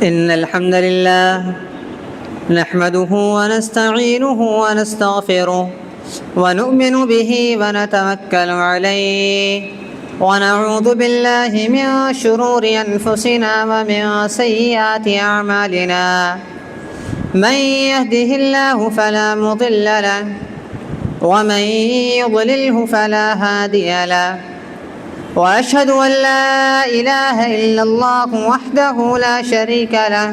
إن الحمد لله نحمده ونستعينه ونستغفره ونؤمن به ونتوكل عليه ونعوذ بالله من شرور أنفسنا ومن سيئات أعمالنا. من يهده الله فلا مضل له ومن يضلله فلا هادي له، وأشهد أن لا إله إلا الله وحده لا شريك له،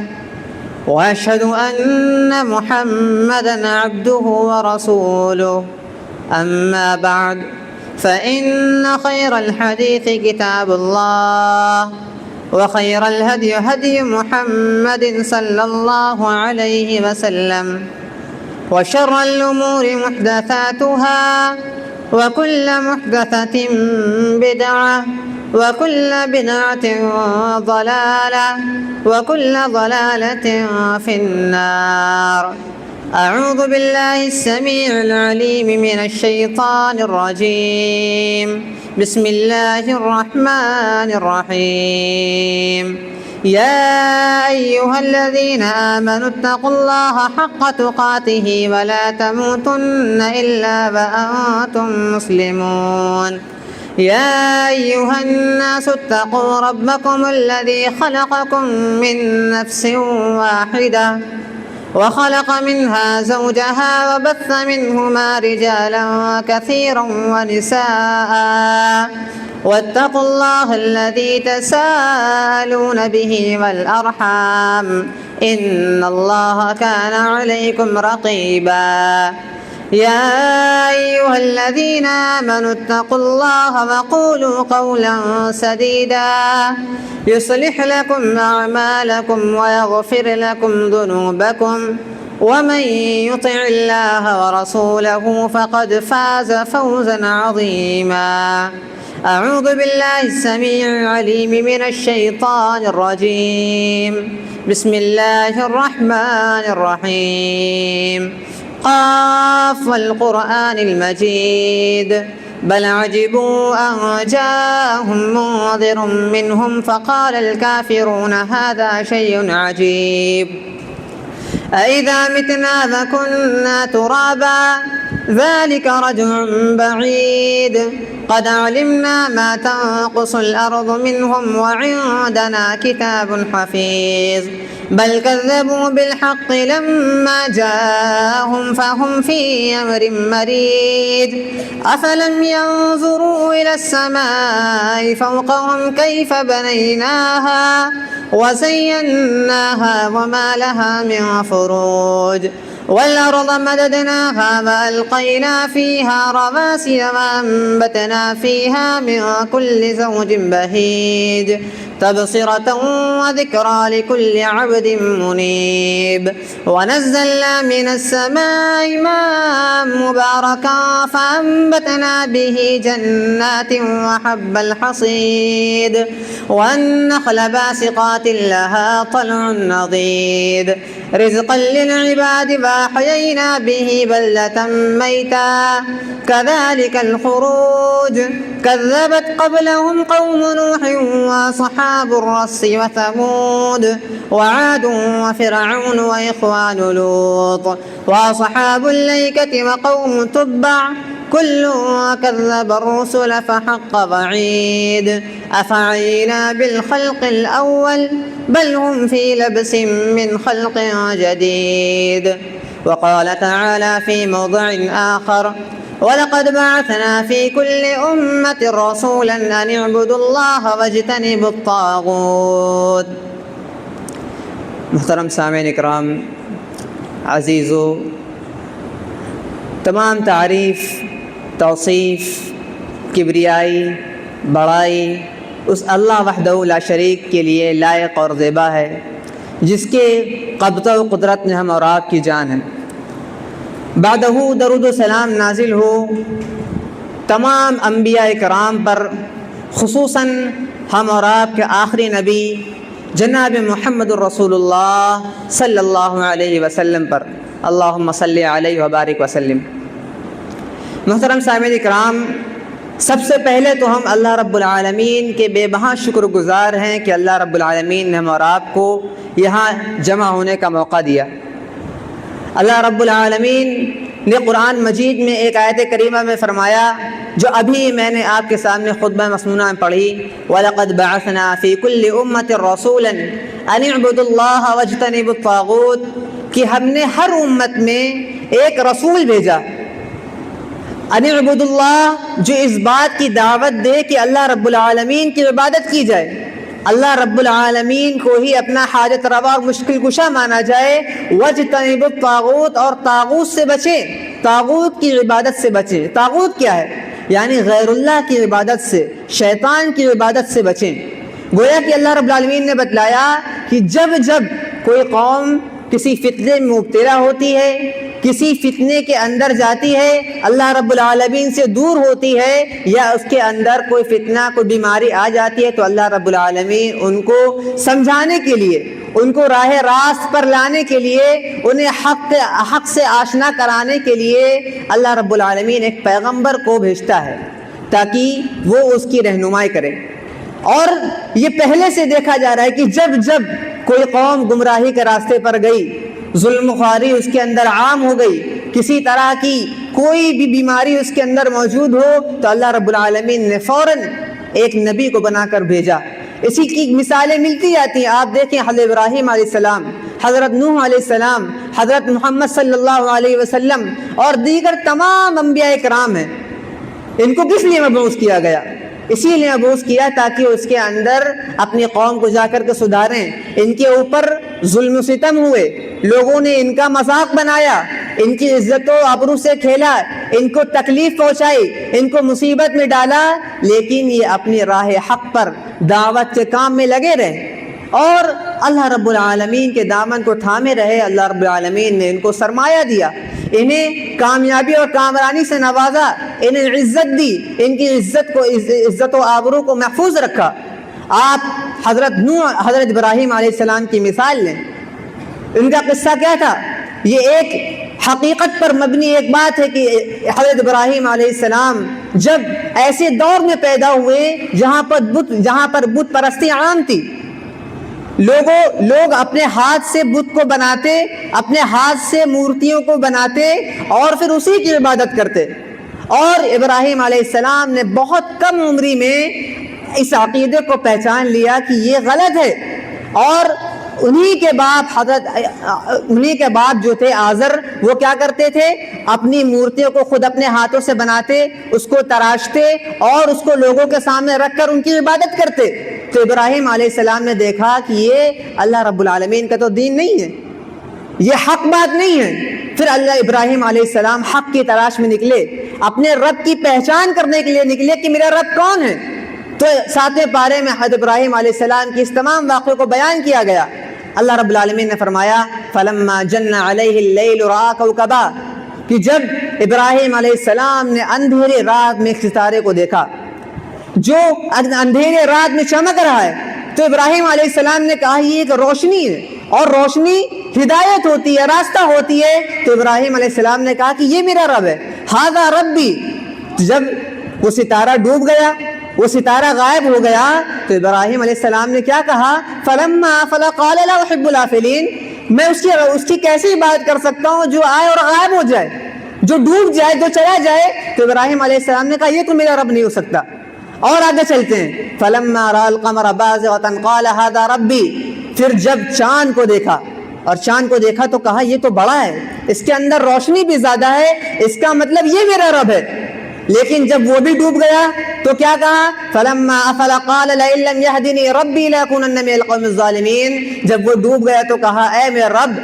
وأشهد أن محمدًا عبده ورسوله. أما بعد، فإن خير الحديث كتاب الله، وخير الهدي هدي محمد صلى الله عليه وسلم، وشر الأمور محدثاتها، وكل محدثة بدعة، وكل بدعة ضلالة، وكل ضلالة في النار. أعوذ بالله السميع العليم من الشيطان الرجيم. بسم الله الرحمن الرحيم. يا أيها الذين آمنوا اتقوا الله حق تقاته ولا تموتن إلا وأنتم مسلمون. يا أيها الناس اتقوا ربكم الذي خلقكم من نفس واحدة وخلق منها زوجها وبث منهما رجالا كثيرا ونساء، واتقوا الله الذي تساءلون به والأرحام إن الله كان عليكم رقيبا. يا أيها الذين آمنوا اتقوا الله وقولوا قولا سديدا يصلح لكم أعمالكم ويغفر لكم ذنوبكم، ومن يطع الله ورسوله فقد فاز فوزا عظيما. أعوذ بالله السميع العليم من الشيطان الرجيم. بسم الله الرحمن الرحيم. قاف والقرآن المجيد، بل عجبوا أن جاءهم منذر منهم فقال الكافرون هذا شيء عجيب. أإذا متنا وكنا ترابا ذلك رجع بعيد. قد علمنا ما تنقص الأرض منهم وعندنا كتاب حفيظ. بل كذبوا بالحق لما جاءهم فهم في أمر مريج. أفلم ينظروا إلى السماء فوقهم كيف بنيناها وزيناها وما لها من فروج. والأرض مددناها وألقينا فيها رواسي وأنبتنا فيها من كل زوج بهيج تبصرة وذكرى لكل عبد منيب. ونزلنا من السماء ماء مباركا فأنبتنا به جنات وحب الحصيد والنخل باسقات لها طلع نضيد رزقا للعباد فأحيينا به بلدة ميتا كذلك الخروج. كذبت قبلهم قوم نوح وأصحاب الرس وثمود وعاد وفرعون وإخوان لوط وأصحاب الأيكة وقوم تبع كل كذب الرسل فحق وعيد. أفعينا بالخلق الأول بل هم في لبس من خلق جديد. وقال تعالى في موضع آخر ولقد بعثنا في كل أمة رسولا أن اعبدوا الله واجتنبوا الطاغوت. محترم سامعین اکرام عزیزو، تمام تعریف، توصیف، کبریائی، بڑائی اس اللہ وحدہ لا شریک کے لیے لائق اور زیبا ہے جس کے قبضہ و قدرت میں ہم اور آپ کی جان ہے۔ بعدہ درود و سلام نازل ہو تمام انبیاء کرام پر، خصوصاً ہم اور آپ کے آخری نبی جناب محمد الرسول اللہ صلی اللہ علیہ وسلم پر، اللہم صلی علیہ وبارک وسلم۔ محترم سامعین کرام، سب سے پہلے تو ہم اللہ رب العالمین کے بے بہا شکر گزار ہیں کہ اللہ رب العالمین نے ہم اور آپ کو یہاں جمع ہونے کا موقع دیا۔ اللہ رب العالمین نے قرآن مجید میں ایک آیت کریمہ میں فرمایا، جو ابھی میں نے آپ کے سامنے خطبہ مسنونہ میں پڑھی، وَلَقَدْ بَعَثْنَا فِي كُلِّ أُمَّةٍ رَسُولًا أَنِ اعْبُدُوا اللَّهَ وَاجْتَنِبُوا الطَّاغُوتَ، کہ ہم نے ہر امت میں ایک رسول بھیجا، ان اعبدوا اللہ، جو اس بات کی دعوت دے کہ اللہ رب العالمین کی عبادت کی جائے، اللہ رب العالمین کو ہی اپنا حاجت روا اور مشکل کشا مانا جائے، واجتنبوا الطاغوت، اور طاغوت سے بچیں، طاغوت کی عبادت سے بچیں۔ طاغوت کیا ہے؟ یعنی غیر اللہ کی عبادت سے، شیطان کی عبادت سے بچیں۔ گویا کہ اللہ رب العالمین نے بتلایا کہ جب جب کوئی قوم کسی فتنے میں مبتلا ہوتی ہے، کسی فتنے کے اندر جاتی ہے، اللہ رب العالمین سے دور ہوتی ہے، یا اس کے اندر کوئی فتنہ، کوئی بیماری آ جاتی ہے، تو اللہ رب العالمین ان کو سمجھانے کے لیے، ان کو راہ راست پر لانے کے لیے، انہیں حق سے آشنا کرانے کے لیے اللہ رب العالمین ایک پیغمبر کو بھیجتا ہے تاکہ وہ اس کی رہنمائی کرے۔ اور یہ پہلے سے دیکھا جا رہا ہے کہ جب جب کوئی قوم گمراہی کے راستے پر گئی، ظلم خواری اس کے اندر عام ہو گئی، کسی طرح کی کوئی بھی بیماری اس کے اندر موجود ہو، تو اللہ رب العالمین نے فوراً ایک نبی کو بنا کر بھیجا۔ اسی کی مثالیں ملتی جاتی ہیں۔ آپ دیکھیں حضرت ابراہیم علیہ السلام، حضرت نوح علیہ السلام، حضرت محمد صلی اللہ علیہ وسلم اور دیگر تمام انبیاء کرام ہیں، ان کو کس لیے مبعوث کیا گیا؟ اسی لیے مبعوث کیا تاکہ اس کے اندر اپنی قوم کو جا کر کے سدھاریں۔ ان کے اوپر ظلم و ستم ہوئے، لوگوں نے ان کا مذاق بنایا، ان کی عزت و آبرو سے کھیلا، ان کو تکلیف پہنچائی، ان کو مصیبت میں ڈالا، لیکن یہ اپنی راہ حق پر دعوت کے کام میں لگے رہے اور اللہ رب العالمین کے دامن کو تھامے رہے۔ اللہ رب العالمین نے ان کو سرمایہ دیا، انہیں کامیابی اور کامرانی سے نوازا، انہیں عزت دی، ان کی عزت و آبرو کو محفوظ رکھا۔ آپ حضرت ابراہیم علیہ السلام کی مثال لیں، ان کا قصہ کیا تھا؟ یہ ایک حقیقت پر مبنی ایک بات ہے کہ حضرت ابراہیم علیہ السلام جب ایسے دور میں پیدا ہوئے جہاں پر بت پرستی عام تھی، لوگ اپنے ہاتھ سے بت کو بناتے، اپنے ہاتھ سے مورتیوں کو بناتے اور پھر اسی کی عبادت کرتے، اور ابراہیم علیہ السلام نے بہت کم عمری میں اس عقیدے کو پہچان لیا کہ یہ غلط ہے، اور انہی کے باپ جو تھے آزر، وہ کیا کرتے تھے؟ اپنی مورتیوں کو خود اپنے ہاتھوں سے بناتے، اس کو تراشتے اور اس کو لوگوں کے سامنے رکھ کر ان کی عبادت کرتے۔ تو ابراہیم علیہ السلام نے دیکھا کہ یہ اللہ رب العالمین کا تو دین نہیں ہے، یہ حق بات نہیں ہے۔ پھر اللہ ابراہیم علیہ السلام حق کی تلاش میں نکلے، اپنے رب کی پہچان کرنے کے لیے نکلے کہ میرا رب کون ہے۔ تو 7ویں پارے میں حضرت ابراہیم علیہ السلام کی اس تمام واقعے کو بیان کیا گیا۔ اللہ رب العالمین نے فرمایا فَلَمَّا جَنَّ عَلَيْهِ اللَّيْلُ رَأَىٰ كَوْكَبًا، کہ جب ابراہیم علیہ السلام نے اندھیرے رات میں ایک ستارے کو دیکھا جو اندھیرے رات میں چمک رہا ہے، تو ابراہیم علیہ السلام نے کہا یہ ایک روشنی ہے، اور روشنی ہدایت ہوتی ہے، راستہ ہوتی ہے۔ تو ابراہیم علیہ السلام نے کہا کہ یہ میرا رب ہے، ھذا ربی۔ جب وہ ستارہ ڈوب گیا، وہ ستارہ غائب ہو گیا، تو ابراہیم علیہ السلام نے کیا کہا؟ فلما آفل قال لا احب الافلین، میں اس کی کیسے بات کر سکتا ہوں جو آئے اور غائب ہو جائے، جو ڈوب جائے، جو چلا جائے۔ تو ابراہیم علیہ السلام نے کہا یہ تو میرا رب نہیں ہو سکتا۔ اور آگے چلتے ہیں، فلما راى القمر بازغا قال هذا ربی۔ پھر جب چاند کو دیکھا، اور چاند کو دیکھا تو کہا یہ تو بڑا ہے، اس کے اندر روشنی بھی زیادہ ہے، اس کا مطلب یہ میرا رب ہے۔ لیکن جب وہ بھی ڈوب گیا تو کیا کہا؟ فلما افل قال لئن لم يهدني ربي لأكونن من القوم الظالمین۔ جب وہ ڈوب گیا تو کہا اے میرے رب،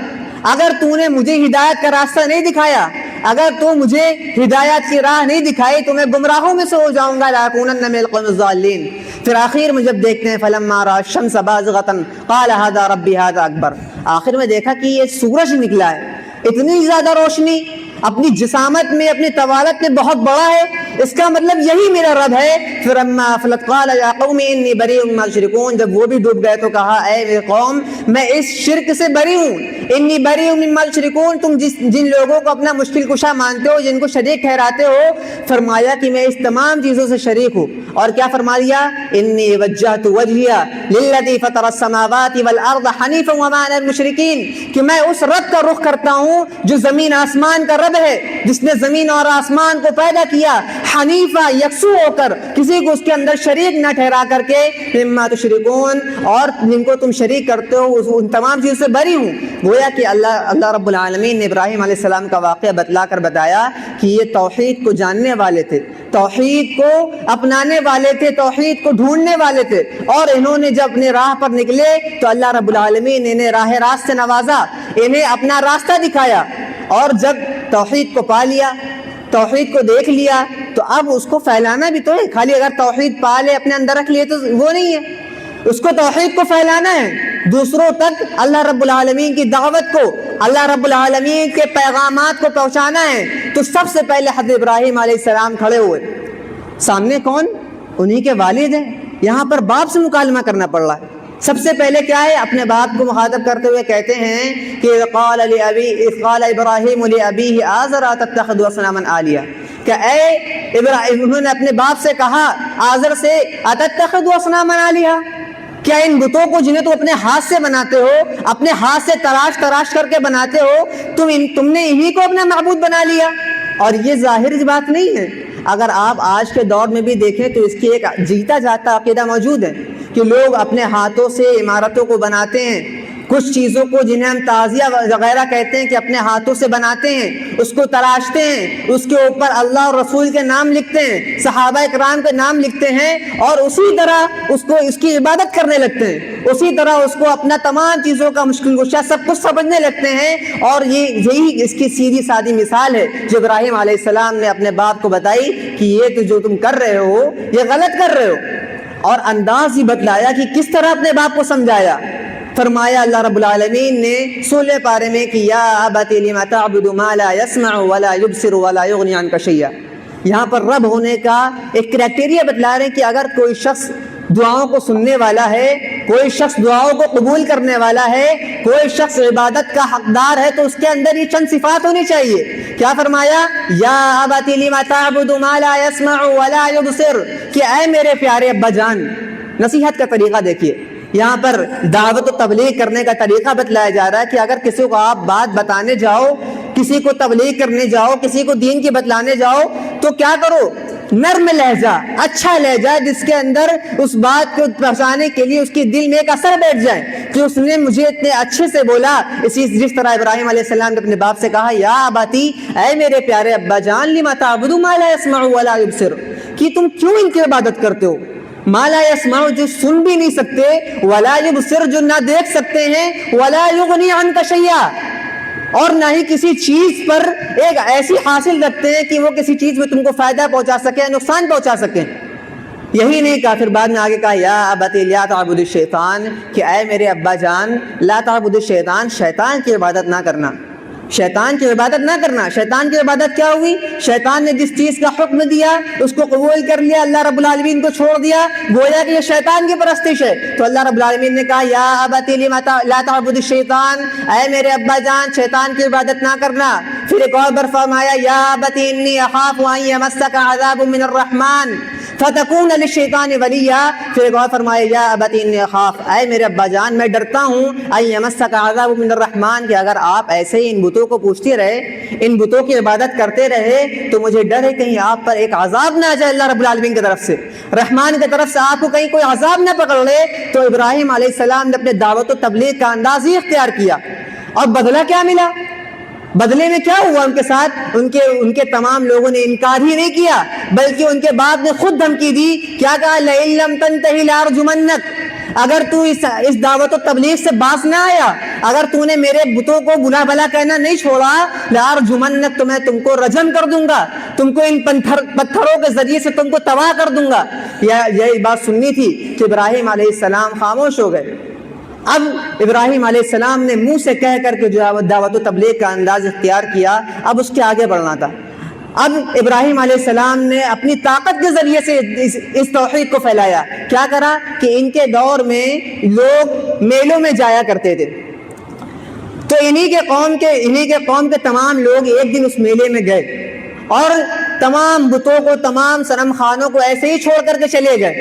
اگر تو نے مجھے ہدایت کا راستہ نہیں دکھایا، اگر تو مجھے ہدایت کی راہ نہیں دکھائی تو میں گمراہوں میں سے ہو جاؤں گا، لأكونن من القوم الظالمین۔ پھر آخر میں جب دیکھتے ہیں فلما رأى الشمس بازغة قال هذا ربي هذا اکبر، آخر میں دیکھا کہ یہ سورج نکلا ہے، اتنی زیادہ روشنی، اپنی جسامت میں، اپنی طوالت میں بہت بڑا ہے، اس کا مطلب یہی میرا رب ہے۔ پھر اما افلت قال یا قوم انی بریء مما تشركون، جب وہ بھی ڈوب گئے تو کہا اے میرے قوم میں اس شرک سے بری ہوں۔ انی بریء مما تشركون، تم جن لوگوں کو اپنا مشکل کشا مانتے ہو، جن کو شریک ٹھہراتے ہو، فرمایا کہ میں اس تمام چیزوں سے شریک ہوں۔ اور کیا فرما دیا؟ انی وجہت وجہی للذی فطر السماوات والارض حنیفا وما انا المشرکین، کہ میں اس رب کا رخ کرتا ہوں جو زمین آسمان کا رب ہے، جس نے زمین اور آسمان کو پیدا کیا، حنیفہ یکسو ہو کر، کسی کو اس کے اندر شریک نہ ٹھہرا کر کے، مما تشرکون، اور جن کو تم شریک کرتے ہو ان تمام چیزوں سے بری ہوں۔ گویا کہ اللہ رب العالمین نے ابراہیم علیہ السلام کا واقعہ بتلا کر بتایا کہ یہ توحید کو جاننے والے تھے، توحید کو اپنانے والے تھے، توحید کو ڈھونڈنے والے تھے، اور انہوں نے جب اپنے راہ پر نکلے تو اللہ رب العالمین نے انہیں راہ راست سے نوازا، انہیں اپنا راستہ دکھایا، اور جب توحید کو پا لیا، توحید کو دیکھ لیا، تو اب اس کو پھیلانا بھی تو ہے۔ خالی اگر توحید پا لے، اپنے اندر رکھ لیے تو وہ نہیں ہے، اس کو توحید کو پھیلانا ہے، دوسروں تک اللہ رب العالمین کی دعوت کو، اللہ رب العالمین کے پیغامات کو پہنچانا ہے۔ تو سب سے پہلے حضرت ابراہیم علیہ السلام کھڑے ہوئے، سامنے کون؟ انہی کے والد ہیں، یہاں پر باپ سے مکالمہ کرنا پڑ رہا ہے۔ سب سے پہلے کیا ہے؟ اپنے باپ کو مخاطب کرتے ہوئے کہتے ہیں کہ اذ قال ابراہیم لابیہ آزر اتتخذ اصناما آلیہ، کہ اے ابراہیم، انہوں نے اپنے باپ سے کہا، آزر سے، اتتخذ اصناما آلیہ، کیا ان بتوں کو جنہیں تم اپنے ہاتھ سے بناتے ہو، اپنے ہاتھ سے تراش کر کے بناتے ہو، تم نے انہی کو اپنا معبود بنا لیا؟ اور یہ ظاہر بات نہیں ہے، اگر آپ آج کے دور میں بھی دیکھیں تو اس کی ایک جیتا جاتا عقیدہ موجود ہے کہ لوگ اپنے ہاتھوں سے عمارتوں کو بناتے ہیں، کچھ چیزوں کو جنہیں ہم تعزیہ وغیرہ کہتے ہیں کہ اپنے ہاتھوں سے بناتے ہیں، اس کو تراشتے ہیں، اس کے اوپر اللہ اور رسول کے نام لکھتے ہیں، صحابہ کرام کے نام لکھتے ہیں، اور اسی طرح اس کی عبادت کرنے لگتے ہیں، اسی طرح اس کو اپنا تمام چیزوں کا مشکل کشا سب کچھ سمجھنے لگتے ہیں۔ اور یہی اس کی سیدھی سادی مثال ہے جو ابراہیم علیہ السلام نے اپنے باپ کو بتائی کہ یہ تو جو تم کر رہے ہو یہ غلط کر رہے ہو، اور انداز ہی بتلایا کہ کس طرح اپنے باپ کو سمجھایا۔ فرمایا اللہ رب العالمین نے 16 پارے میں کہ یا ابت لم تعبد ما لا يسمع ولا يبصر ولا يغني عنك شيئا، یہاں پر رب ہونے کا ایک کرائٹیریا بتلا رہے ہیں کہ اگر کوئی شخص دعاؤں کو سننے والا ہے، کوئی شخص دعاؤں کو قبول کرنے والا ہے، کوئی شخص عبادت کا حقدار ہے، تو اس کے اندر یہ چند صفات ہونی چاہیے۔ کیا فرمایا؟ یا ابت لم تعبد ما لا يسمع ولا يبصر، کہ اے میرے پیارے ابا جان، نصیحت کا طریقہ دیکھیے، یہاں پر دعوت و تبلیغ کرنے کا طریقہ بتلایا جا رہا ہے کہ اگر کسی کو آپ بات بتانے جاؤ، کسی کو تبلیغ کرنے جاؤ، کسی کو دین کی بتلانے جاؤ، تو کیا کرو؟ نرم لہجہ، اچھا لہجہ، جس کے اندر اس بات کو پہنچانے کے لیے اس کے دل میں ایک اثر بیٹھ جائے کہ اس نے مجھے اتنے اچھے سے بولا۔ جس طرح ابراہیم علیہ السلام نے اپنے باپ سے کہا یا اباتی، اے میرے پیارے ابا جان، لما تعبدوا ما لا يسمع ولا يبصر، کہ تم کیوں ان کی عبادت کرتے ہو؟ ما لا يسمع، جو سن بھی نہیں سکتے، ولا يبصر، جو نہ دیکھ سکتے ہیں، ولا يغني عنك شيئا، اور نہ ہی کسی چیز پر ایک ایسی حاصل رکھتے ہیں کہ وہ کسی چیز میں تم کو فائدہ پہنچا سکے، نقصان پہنچا سکیں۔ یہی نہیں کہا، پھر بعد میں آگے کہا یا ابت لا تعبد الشیطان، کہ اے میرے ابا جان، لا تعبد الشیطان، شیطان کی عبادت نہ کرنا، شیطان کی عبادت نہ کرنا۔ شیطان کی عبادت کیا ہوئی؟ شیطان نے جس چیز کا حکم دیا اس کو قبول کر لیا، اللہ رب العالمین کو چھوڑ دیا، گویا کہ یہ شیطان کی پرستش ہے۔ تو اللہ رب العالمین نے کہا یا ابت لا تعبد الشیطان، اے میرے ابا جان، شیطان کی عبادت نہ کرنا۔ پھر ایک اور بار فرمایا یا ابت انی اخاف ان یمسک عذاب من الرحمن فتکون للشیطان ولیا۔ پھر ایک اور فرمایا یا ابت انی اخاف، اے میرے ابا جان، میں ڈرتا ہوں ان یمسک عذاب من الرحمن، کہ اگر آپ ایسے ہی ان بتوں کو پوچھتے رہے، ان بتوں کی عبادت کرتے رہے، تو مجھے ڈر ہے کہیں آپ پر ایک عذاب نہ آ جائے اللہ رب العالمین کی طرف سے، رحمان کی طرف سے آپ کو کہیں کوئی عذاب نہ پکڑ لے۔ تو ابراہیم علیہ السلام نے اپنے دعوت و تبلیغ کا انداز ہی اختیار کیا، اور بدلہ کیا ملا؟ بدلے میں کیا ہوا ان کے ساتھ؟ ان کے تمام لوگوں نے انکار ہی نہیں کیا، بلکہ ان کے بعد نے خود دھمکی دی۔ کیا کہا؟ لئن لم تنتہی لارجمنک، اگر تو اس دعوت و تبلیغ سے باز نہ آیا، اگر تو نے میرے بتوں کو بلا بلا کہنا نہیں چھوڑا، لارجمنک، تو میں تم کو رجم کر دوں گا، تم کو ان پتھروں کے ذریعے سے تم کو تباہ کر دوں گا۔ یہی بات سننی تھی کہ ابراہیم علیہ السلام خاموش ہو گئے، اب ابراہیم علیہ السلام نے منہ سے کہہ کر کے جو دعوت و تبلیغ کا انداز اختیار کیا، اب اس کے آگے بڑھنا تھا۔ اب ابراہیم علیہ السلام نے اپنی طاقت کے ذریعے سے اس توحید کو پھیلایا۔ کیا کرا کہ ان کے دور میں لوگ میلوں میں جایا کرتے تھے، تو انہی کے قوم کے تمام لوگ ایک دن اس میلے میں گئے اور تمام بتوں کو، تمام صنم خانوں کو ایسے ہی چھوڑ کر کے چلے گئے۔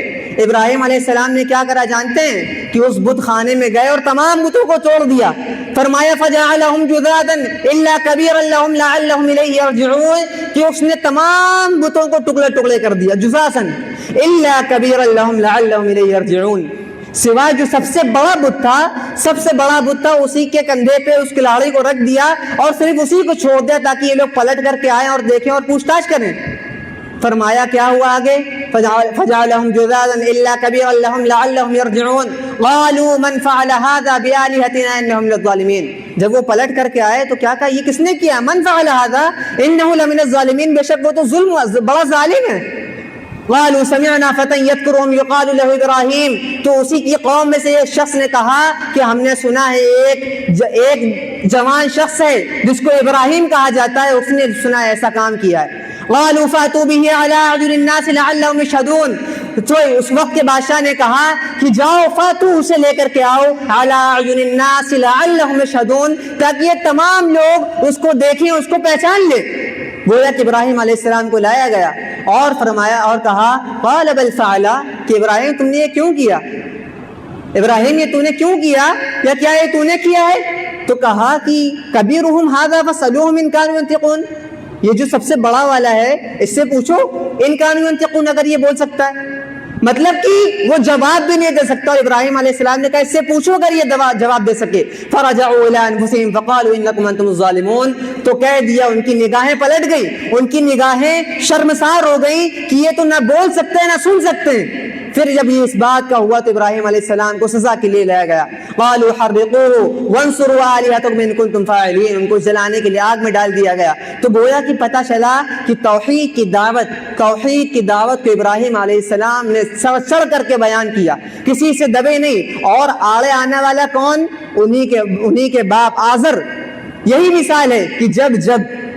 ابراہیم علیہ السلام نے کیا کرا جانتے ہیں؟ کہ اس بت خانے میں گئے اور تمام بتوں کو توڑ دیا۔ فرمایا فَجَعَلَهُمْ جُذَاذًا إِلَّا كَبِيرًا لَهُمْ لَعَلَّهُمْ إِلَيْهِ يَرْجِعُونَ، کہ اس نے تمام بتوں کو ٹکڑے ٹکڑے کر دیا، جُذَاذًا إِلَّا كَبِيرًا لَهُمْ لَعَلَّهُمْ إِلَيْهِ يَرْجِعُونَ، سوائے جو سب سے بڑا بت تھا اسی کے کندھے پہ اس کلاڑی کو رکھ دیا اور صرف اسی کو چھوڑ دیا تاکہ یہ لوگ پلٹ کر کے آئیں اور دیکھیں اور پوچھ تاچھ کریں۔ فرمایا کیا ہوا آگے؟ فَجَعَلَهُمْ جُذَاذًا إِلَّا كَبِيرًا لَهُمْ لَعَلَّهُمْ يَرْجِعُونَ قَالُوا مَنْ فَعَلَ هَذَا بِآلِهَتِنَا إِنَّهُمْ لَلظَّالِمِينَ، جب وہ پلٹ کر کے آئے تو کیا کہا؟ یہ کس نے کیا؟ من فعل هذا إنه لمن الظالمين، بے شک وہ تو ظلم بڑا ظالم ہے۔ قالوا سمعنا فتى يذكرهم يقال له ابراہیم، تو اسی کی قوم میں سے ایک شخص نے کہا کہ ہم نے سنا ہے ایک جوان شخص ہے جس کو ابراہیم کہا جاتا ہے، اس نے سنا ہے ایسا کام کیا ہے۔ قالوا فاتوا به على اعين الناس لعلهم يشهدون، تو اس وقت کے بادشاہ نے کہا کہ جاؤ فاتو، اسے لے کر کے آؤ، على اعين الناس لعلهم يشهدون، تاکہ یہ تمام لوگ اس کو دیکھیں، اس کو پہچان لیں۔ گویا کہ ابراہیم علیہ السلام کو لایا گیا اور فرمایا اور کہا قال بل فعل، کہ ابراہیم تم نے یہ کیوں کیا؟ ابراہیم یہ تو نے کیوں کیا، یا کیا یہ تو نے کیا ہے؟ تو کہا کہ کبیرہم ھذا فاسألوہم ان کانوا ینطقون، یہ جو سب سے بڑا والا ہے اس سے پوچھو ان کانوا ینطقون، اگر یہ بول سکتا ہے۔ مطلب کہ وہ جواب بھی نہیں دے سکتا، اور ابراہیم علیہ السلام نے کہا اس سے پوچھو اگر یہ جواب دے سکے۔ فرجعوا الى انفسهم فقالوا انکم انتم الظالمون، تو کہہ دیا، ان کی نگاہیں پلٹ گئی، ان کی نگاہیں شرمسار ہو گئی کہ یہ تو نہ بول سکتے ہیں نہ سن سکتے ہیں۔ پھر جب یہ اس بات کا ہوا تو ابراہیم علیہ السلام کو سزا کے لیے لایا گیا۔ قالوا حرقوه وانصروا آلهتكم ان کنتم فاعلین، ان کو جلانے کے لیے آگ میں ڈال دیا گیا۔ تو گویا کہ پتہ چلا کہ توحید کی دعوت کو ابراہیم علیہ السلام نے چڑھ کر کے بیان کیا، کسی سے دبے نہیں، اور آڑے آنے والا کون؟ انہی کے باپ آزر۔ یہی مثال ہے کہ جب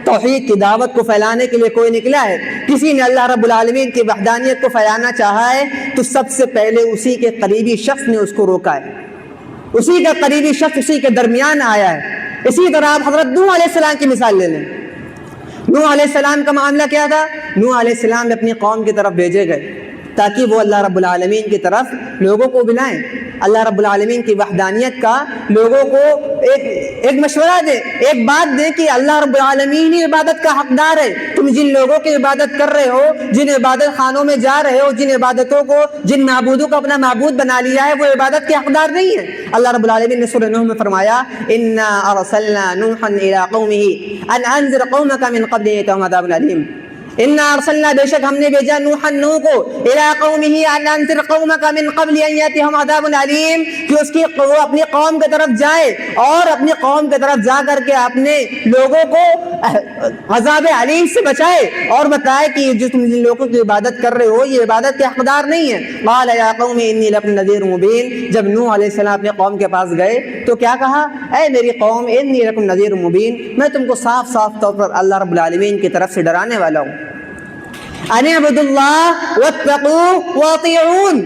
توحید کی دعوت کو پھیلانے کے لیے کوئی نکلا ہے، کسی نے اللہ رب العالمین کی وحدانیت کو پھیلانا چاہا ہے، تو سب سے پہلے اسی کے قریبی شخص نے اس کو روکا ہے، اسی کا قریبی شخص اسی کے درمیان آیا ہے۔ اسی طرح آپ حضرت نوح علیہ السلام کی مثال لے لیں۔ نوح علیہ السلام کا معاملہ کیا تھا؟ نوح علیہ السلام اپنی قوم کی طرف بھیجے گئے تاکہ وہ اللہ رب العالمین کی طرف لوگوں کو بلائیں، اللہ رب العالمین کی وحدانیت کا لوگوں کو ایک مشورہ دے، ایک بات دے کہ اللہ رب العالمین ہی عبادت کا حقدار ہے۔ تم جن لوگوں کی عبادت کر رہے ہو، جن عبادت خانوں میں جا رہے ہو، جن معبودوں کو اپنا معبود بنا لیا ہے، وہ عبادت کے حقدار نہیں ہے۔ اللہ رب العالمین نے سورہ نوح میں فرمایا انا ارسلنا نوحا الى قومه ان انذر قومك من قبل ان ياتهم عذاب الیم، انا ارسلنا، بے شک ہم نے بھیجا نوح کو الى قومه ان انذر قومك من قبل ان ياتهم عذاب الیم، کہ وہ اپنی قوم کی طرف جائے اور اپنی قوم کی طرف جا کر کے اپنے لوگوں کو عذاب علیم سے بچائے اور بتائے کہ جو تم جن لوگوں کی عبادت کر رہے ہو یہ عبادت کے حقدار نہیں ہے۔ قال یا قوم انی لکم نذیر مبین، جب نوح علیہ السلام اپنے قوم کے پاس گئے تو کیا کہا؟ اے میری قوم انی لکم نذیر مبین، میں تم کو صاف صاف طور پر اللہ رب العالمین کی طرف سے ڈرانے والا ہوں۔ ان اعبدوا اللہ واتقوہ واطیعون،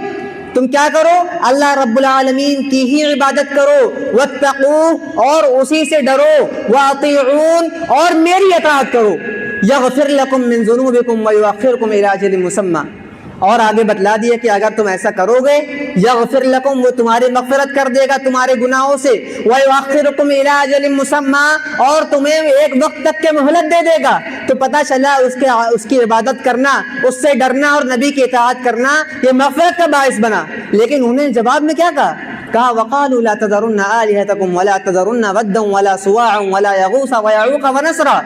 تم کیا کرو؟ اللہ رب العالمین کی ہی عبادت کرو، واتقوہ اور اسی سے ڈرو، واطیعون اور میری اطاعت کرو، یغفر لکم من ذنوبکم ویؤخرکم الی اجل مسمی، اور آگے بتلا دیا کہ اگر تم ایسا کرو گے یغفر لکم، وہ تمہاری مغفرت کر دے گا تمہارے گناہوں سے، ویؤخرکم الی اجل مسمی، اور تمہیں ایک وقت تک کے مہلت دے دے گا۔ تو پتہ چلا اس کی عبادت کرنا، اس سے ڈرنا اور نبی کی اطاعت کرنا یہ مغفرت کا باعث بنا۔ لیکن انہوں نے جواب میں کیا کہا؟ وقالوا لا تذرن آلهتكم ولا تذرن ودا ولا سواعا ولا يغوث ويعوق ونسرا،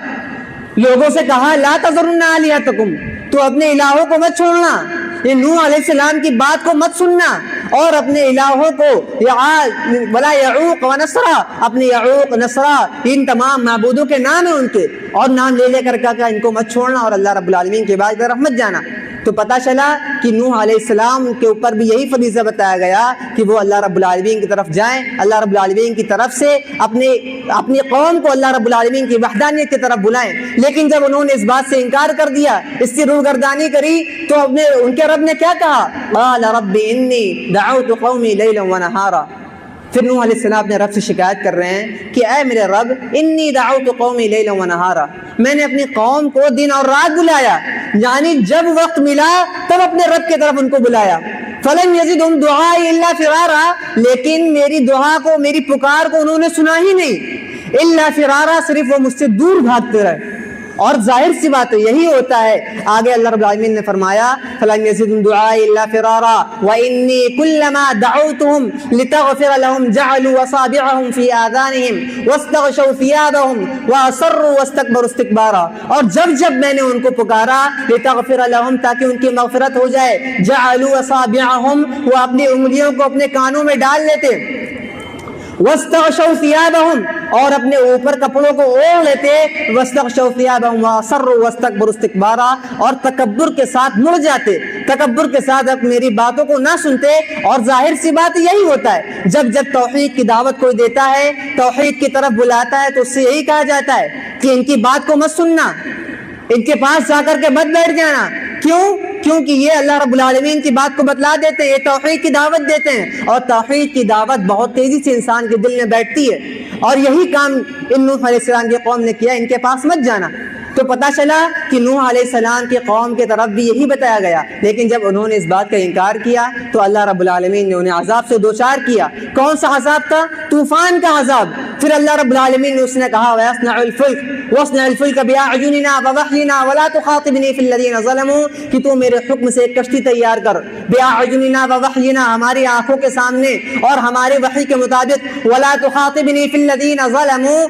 لوگوں سے کہا لا تذرن آلهتكم، تو اپنے الہوں کو مت چھوڑنا، یہ نوح علیہ السلام کی بات کو مت سننا، اور اپنے الہوں کو ولا یعوق ونسرا، اپنے یعوق نسرا ان تمام معبودوں کے نام ہیں ان کے، اور نام لے لے کر کہا ان کو مت چھوڑنا اور اللہ رب العالمین کے بعد طرف مت جانا۔ تو پتہ چلا کہ نوح علیہ السلام کے اوپر بھی یہی فریضہ بتایا گیا کہ وہ اللہ رب العالمین کی طرف جائیں، اللہ رب العالمین کی طرف سے اپنی قوم کو اللہ رب العالمین کی وحدانیت کی طرف بلائیں۔ لیکن جب انہوں نے اس بات سے انکار کر دیا، اس کی روگردانی کری، تو ان کے رب نے کیا کہا؟ قال رب انی دعوت قومی لیلا ونہارا۔ پھر نوح علیہ السلام اپنے رب سے شکایت کر رہے ہیں کہ اے میرے رب، انی دعوت قومی لیلا ونہارا، میں نے اپنی قوم کو دن اور رات بلایا، یعنی جب وقت ملا تب اپنے رب کی طرف ان کو بلایا۔ فلم یزدہم دعائی الا فرارا، لیکن میری دعا کو، میری پکار کو انہوں نے سنا ہی نہیں، الا فرارا، صرف وہ مجھ سے دور بھاگتے رہے۔ اور ظاہر سی بات یہی ہوتا ہے، آگے اللہ رب العالمین نے فرمایا فَلَمْ يَزِدْهُمْ دُعَائِي إِلَّا فِرَارًا وَإِنِّي كُلَّمَا دَعَوْتُهُمْ لِتَغْفِرَ لَهُمْ جَعَلُوا أَصَابِعَهُمْ فِي آذَانِهِمْ وَاسْتَغْشَوْا ثِيَابَهُمْ وَأَصَرُّوا وَاسْتَكْبَرُوا اسْتِكْبَارًا، اور جب میں نے ان کو پکارا لِتَغْفِرَ لَهُمْ، تاکہ ان کی مغفرت ہو جائے، جَعَلُوا أَصَابِعَهُمْ، وہ اپنی انگلیوں کو اپنے کانوں میں ڈال لیتے، وَاسْتَغْشَوْا ثِيَابَهُمْ، اور اپنے اوپر کپڑوں کو اوڑھ لیتے، وَاسْتَغْشَوْا ثِيَابَهُمْ وَأَصَرُّوا وَاسْتَكْبَرُوا اسْتِكْبَارًا، اور تکبر کے ساتھ مڑ جاتے، تکبر کے ساتھ اب میری باتوں کو نہ سنتے۔ اور ظاہر سی بات یہی ہوتا ہے، جب توحید کی دعوت کوئی دیتا ہے، توحید کی طرف بلاتا ہے، تو اس سے یہی کہا جاتا ہے کہ ان کی بات کو مت سننا، ان کے پاس جا کر کے مت بیٹھ جانا۔ کیوں؟ کیونکہ یہ اللہ رب العالمین کی بات کو بتلا دیتے ہیں، یہ توحید کی دعوت دیتے ہیں، اور توحید کی دعوت بہت تیزی سے انسان کے دل میں بیٹھتی ہے، اور یہی کام ان نوح علیہ السلام کی قوم نے کیا، ان کے پاس مت جانا۔ تو پتہ چلا کہ نوح علیہ السلام کی قوم کی طرف بھی یہی بتایا گیا، لیکن جب انہوں نے اس بات کا انکار کیا تو اللہ رب العالمین نے انہیں عذاب سے دوچار کیا۔ کون سا عذاب تھا؟ طوفان کا عذاب۔ پھر اللہ رب العالمین نے اس نے کہا وَيَصْنَعُ الْفُلْكَ وَاصْنَعِ الْفُلْكَ بِأَعْيُنِنَا وَوَحْيِنَا وَلَا تُخَاطِبْنِي فِي الَّذِينَ ظَلَمُوا، کہ تو میرے حکم سے ایک کشتی تیار کر، بِأَعْيُنِنَا وَوَحْيِنَا، ہماری آنکھوں کے سامنے اور ہمارے وحی کے مطابق، وَلَا تُخَاطِبْنِي فِي الَّذِينَ ظَلَمُوا،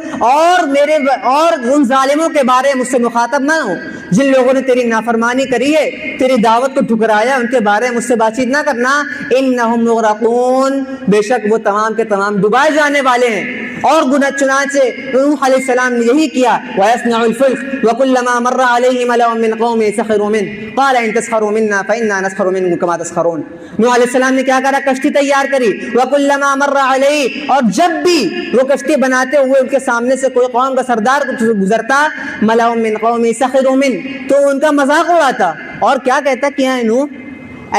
اور ان ظالموں کے بارے مجھ سے مخاطب نہ ہو، جن لوگوں نے تیری نافرمانی کری ہے، تیری دعوت کو ٹھکرایا، ان کے بارے میں مجھ سے بات چیت نہ کرنا۔ انہم مغرقون، بے شک وہ تمام کے تمام ڈبائے جانے والے ہیں۔ اور چنانچہ نوح علیہ السلام نے یہی کیا، وَيَصْنَعُ الْفُلْكَ وَكُلَّمَا مَرَّ عَلَيْهِ مَلَأٌ مِّن قَوْمِهِ سَخِرُوا مِنْهُ قَالَ إِن تَسْخَرُوا مِنَّا فَإِنَّا نَسْخَرُ مِنكُمْ كَمَا تَسْخَرُونَ۔ نوح علیہ السلام نے کیا کرا؟ کشتی تیار کری، وَكُلَّمَا مَرَّ عَلَيْهِ، اور جب بھی وہ کشتی بناتے ہوئے ان کے سامنے سے کوئی قوم کا سردار گزرتا، مَلَأٌ مِّن قَوْمِهِ سَخِرُوا مِنْهُ، تو ان کا مذاق اڑاتا اور کیا کہتا، کیا ہے نوح،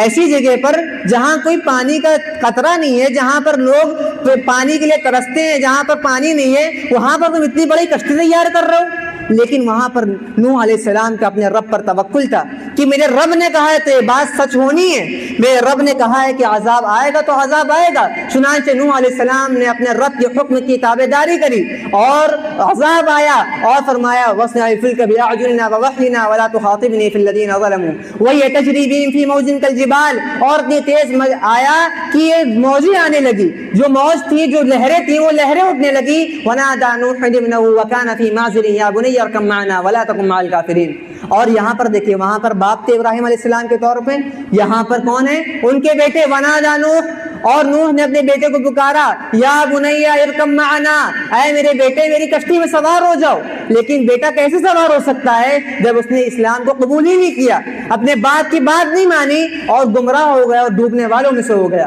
ایسی جگہ پر جہاں کوئی پانی کا قطرہ نہیں ہے، جہاں پر لوگ پانی کے لیے ترستے ہیں، جہاں پر پانی نہیں ہے، وہاں پر تم اتنی بڑی کشتی تیار کر رہے ہو۔ لیکن وہاں پر نوح علیہ السلام کا اپنے رب پر توکل تھا کہ میرے رب نے کہا ہے تو یہ بات سچ ہونی ہے، میرے رب نے کہا ہے کہ عذاب آئے گا تو عذاب آئے گا۔ چنانچہ نوح علیہ السلام نے اپنے رب کے حکم کی تابعداری کری اور عذاب آیا، اور فرمایا وَاصْنَعِ الْفُلْكَ بِأَعْيُنِنَا وَوَحْيِنَا وَلَا تُخَاطِبْنِي فِي الَّذِينَ ظَلَمُوا وَهِيَ تَجْرِي بِهِمْ فِي مَوْجٍ كَالْجِبَالِ، اور اتنی تیز آیا کہ یہ موجیں آنے لگی، جو موج تھی، جو لہریں تھیں، وہ لہریں اٹھنے لگی۔ وَنَادَى نُوحٌ ابْنَهُ وَكَانَ فِي مَعْزِلٍ يَا بُنَيَّ ارْكَب مَعَنَا وَلَا تَكُن مَعَ الْكَافِرِينَ۔ اور یہاں پر دیکھیے، وہاں پر باپ تھے ابراہیم علیہ السلام کے طور پہ، یہاں پر کون ہے؟ ان کے بیٹے، وَنَادَى نُوحٌ، اور نوح نے اپنے بیٹے کو پکارا، یا بنیا ارکب معنا، اے میرے بیٹے میری کشتی میں سوار ہو جاؤ۔ لیکن بیٹا کیسے سوار ہو سکتا ہے جب اس نے اسلام کو قبول ہی نہیں کیا، اپنے باپ کی بات نہیں مانی اور گمراہ ہو گیا اور ڈوبنے والوں میں سے ہو گیا۔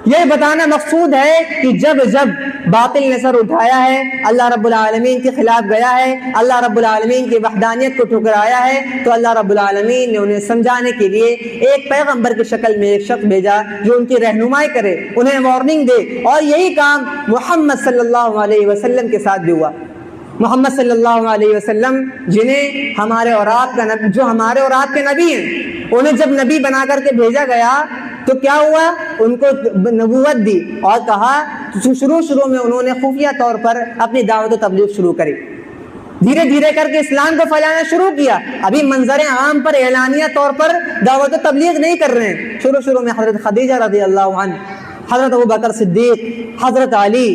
یہ بتانا مقصود ہے کہ جب باطل نے سر اٹھایا ہے، اللہ رب العالمین کے خلاف گیا ہے، اللہ رب العالمین کی وحدانیت کو ٹھکرایا ہے، تو اللہ رب العالمین نے انہیں سمجھانے کے لیے ایک پیغمبر کی شکل میں ایک شخص بھیجا جو ان کی رہنمائی کرے، انہیں وارننگ دے، اور یہی کام محمد صلی اللہ علیہ وسلم کے ساتھ بھی ہوا۔ محمد صلی اللہ علیہ وسلم جنہیں ہمارے اور آپ کا نبی، جو ہمارے اور آپ کے نبی ہیں، انہیں جب نبی بنا کر کے بھیجا گیا تو کیا ہوا؟ ان کو نبوت دی اور کہا، شروع میں انہوں نے خفیہ طور پر اپنی دعوت و تبلیغ شروع کری، دھیرے دھیرے کر کے اسلام کو پھیلانا شروع کیا۔ ابھی منظر عام پر اعلانیہ طور پر دعوت و تبلیغ نہیں کر رہے ہیں۔ شروع میں حضرت خدیجہ رضی اللہ عنہ، حضرت ابوبکر صدیق، حضرت علی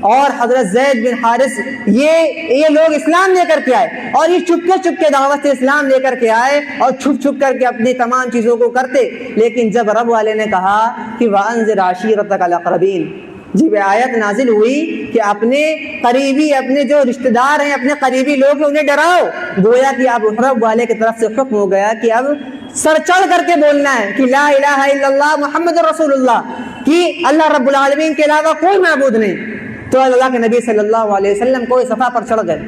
اور حضرت زید بن حارث، یہ لوگ اسلام لے کر کے آئے، اور یہ چپ کے دعوت اسلام لے کر کے آئے اور چھپ کر کے اپنی تمام چیزوں کو کرتے۔ لیکن جب رب والے نے کہا کہ وَأَنذِرْ عَشِيرَتَكَ الْأَقْرَبِينَ، جب آیت نازل ہوئی کہ اپنے قریبی، اپنے جو رشتہ دار ہیں، اپنے قریبی لوگ ہیں، انہیں ڈراؤ، گویا کہ اب رب والے کی طرف سے حکم ہو گیا کہ اب سر چڑھ کر کے بولنا ہے کہ لا الہ الا اللہ محمد رسول اللہ، کہ اللہ رب العالمین کے علاوہ کوئی معبود نہیں۔ تو اللہ کے نبی صلی اللہ علیہ وسلم کوئی صفا پر چڑھ گئے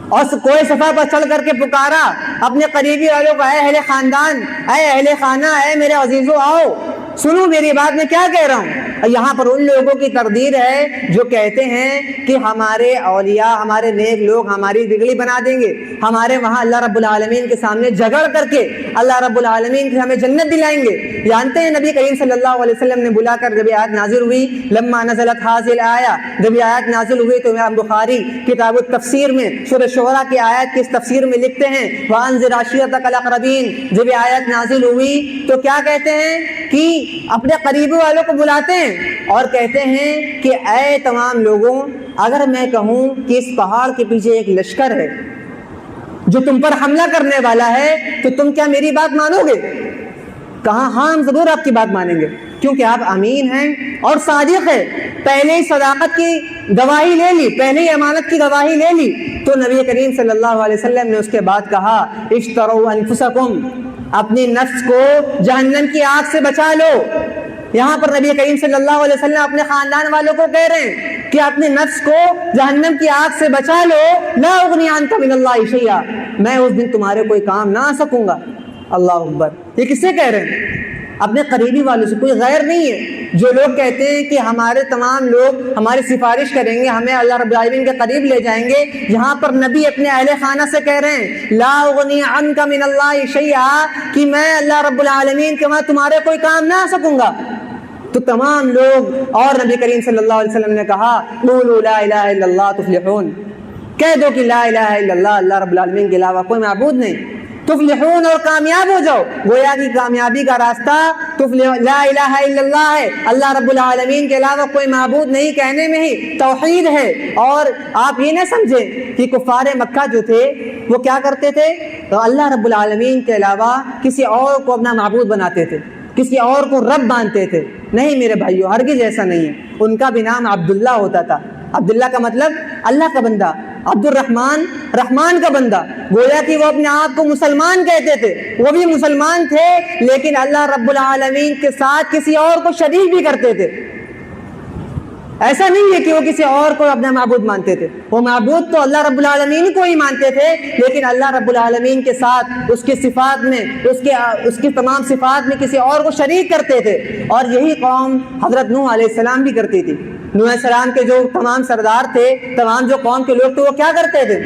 اور کوئی صفا پر چڑھ کر کے پکارا اپنے قریبی والوں کو، اے اہل خاندان، اے اہل خانہ، اے میرے عزیزو، آؤ سنو میری بات، میں کیا کہہ رہا ہوں۔ یہاں پر ان لوگوں کی تردید ہے جو کہتے ہیں کہ ہمارے اولیاء، ہمارے نیک لوگ ہماری بگڑی بنا دیں گے، ہمارے وہاں اللہ رب العالمین کے سامنے جھگڑ کر کے اللہ رب العالمین سے ہمیں جنت دلائیں گے۔ جانتے ہیں نبی کریم صلی اللہ علیہ وسلم نے بلا کر جب آیت نازل ہوئی، لما نزلت حاضل آیا، جب آیت نازل ہوئی تو امام بخاری کتاب التفسیر میں سورہ شعراء کی آیت کی تفسیر میں لکھتے ہیں وَأَنذِرْ عَشِيرَتَكَ الْأَقْرَبِينَ، جب آیت نازل ہوئی تو کیا کہتے ہیں کہ اپنے قریبی والوں کو بلاتے ہیں اور کہتے ہیں کہ اے تمام لوگوں، اگر میں کہوں کہ اس پہاڑ کے پیچھے ایک لشکر ہے جو تم پر حملہ کرنے والا ہے تو تم کیا میری بات مانو گے؟ کہا ہاں ہم ضرور آپ کی بات مانیں گے، کیونکہ آپ امین ہیں اور صادق ہے۔ پہلے ہی صداقت کی گواہی لے لی، پہلے ہی امانت کی گواہی لے لی۔ تو نبی کریم صلی اللہ علیہ وسلم نے اس کے بعد کہا اشتروا انفسکم، اپنی نفس کو جہنم کی آگ سے بچا لو۔ یہاں پر نبی کریم صلی اللہ علیہ وسلم اپنے خاندان والوں کو کہہ رہے ہیں کہ اپنی نفس کو جہنم کی آگ سے بچا لو، لا اغنی عنک من اللہ شیئا، میں اس دن تمہارے کوئی کام نہ آ سکوں گا۔ اللہ اکبر، یہ کس سے کہہ رہے ہیں؟ اپنے قریبی والوں سے، کوئی غیر نہیں ہے۔ جو لوگ کہتے ہیں کہ ہمارے تمام لوگ ہماری سفارش کریں گے، ہمیں اللہ رب العالمین کے قریب لے جائیں گے، یہاں پر نبی اپنے اہل خانہ سے کہہ رہے ہیں لا اغنی عنک من اللہ شیئا، کہ میں اللہ رب العالمین کے وہاں تمہارے کوئی کام نہ آ سکوں گا۔ تو تمام لوگ، اور نبی کریم صلی اللہ علیہ وسلم نے کہا قولوا لا الہ الا اللہ تفلحون، کہہ دو کہ لا الہ الا اللہ، اللہ رب العالمین کے علاوہ کوئی معبود نہیں، تفلحون، اور کامیاب ہو جاؤ۔ گویا کی کامیابی کا راستہ لا الہ الا اللہ ہے، اللہ رب العالمین کے علاوہ کوئی معبود نہیں کہنے میں ہی توحید ہے۔ اور آپ یہ نہ سمجھیں کہ کفار مکہ جو تھے وہ کیا کرتے تھے، تو اللہ رب العالمین کے علاوہ کسی اور کو اپنا معبود بناتے تھے، کسی اور کو رب مانتے تھے۔ نہیں میرے بھائیو، ہرگز ایسا نہیں ہے۔ ان کا بھی نام عبداللہ ہوتا تھا۔ عبداللہ کا مطلب اللہ کا بندہ، عبد الرحمن، رحمان کا بندہ۔ گویا کہ وہ اپنے آپ کو مسلمان کہتے تھے، وہ بھی مسلمان تھے، لیکن اللہ رب العالمین کے ساتھ کسی اور کو شریک بھی کرتے تھے۔ ایسا نہیں ہے کہ وہ کسی اور کو اپنا معبود مانتے تھے، وہ معبود تو اللہ رب العالمین کو ہی مانتے تھے، لیکن اللہ رب العالمین کے ساتھ اس کی صفات میں، اس کی تمام صفات میں کسی اور کو شریک کرتے تھے۔ اور یہی قوم حضرت نوح علیہ السلام بھی کرتی تھی۔ نوح علیہ السلام کے جو تمام سردار تھے، تمام جو قوم کے لوگ تھے، وہ کیا کرتے تھے؟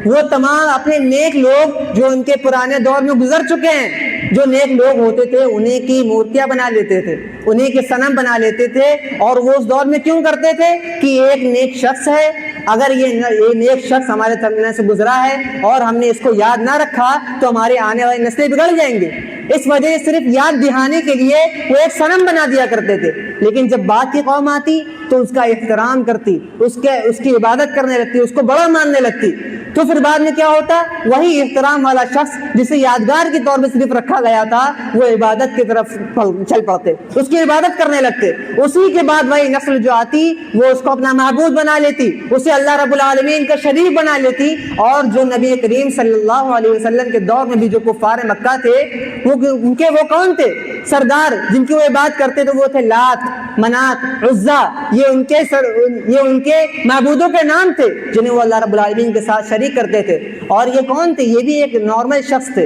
وہ تمام اپنے نیک لوگ جو ان کے پرانے دور میں گزر چکے ہیں، جو نیک لوگ ہوتے تھے، انہیں کی مورتیاں بنا لیتے تھے، انہیں کے صنم بنا لیتے تھے۔ اور وہ اس دور میں کیوں کرتے تھے کہ ایک نیک شخص ہے، اگر یہ نیک شخص ہمارے درمیان سے گزرا ہے اور ہم نے اس کو یاد نہ رکھا تو ہمارے آنے والی نسلیں بگڑ جائیں گے۔ اس وجہ سے صرف یاد دہانے کے لیے وہ ایک صنم بنا دیا کرتے تھے، لیکن جب بات کی قوم آتی تو اس کا احترام کرتی، اس کی عبادت کرنے لگتی، اس کو بڑا ماننے لگتی۔ تو پھر بعد میں کیا ہوتا؟ وہی احترام والا شخص جسے یادگار کے طور پہ صرف رکھا گیا تھا، وہ عبادت کی طرف چل پڑتے، اس کی عبادت کرنے لگتے۔ اسی کے بعد وہی نسل جو آتی وہ اس کو اپنا معبود بنا لیتی، اسے اللہ رب العالمین کا شریک بنا لیتی۔ اور جو نبی کریم صلی اللہ علیہ وسلم کے دور میں بھی جو کفار مکہ تھے، وہ کون تھے؟ سردار جن کی وہ عبادت کرتے تھے وہ تھے لات، منات، عزا۔ یہ ان کے معبودوں کے نام تھے جنہیں وہ اللہ رب العالمین کے ساتھ شریک کرتے تھے۔ اور یہ کون تھے؟ یہ بھی ایک نارمل شخص تھے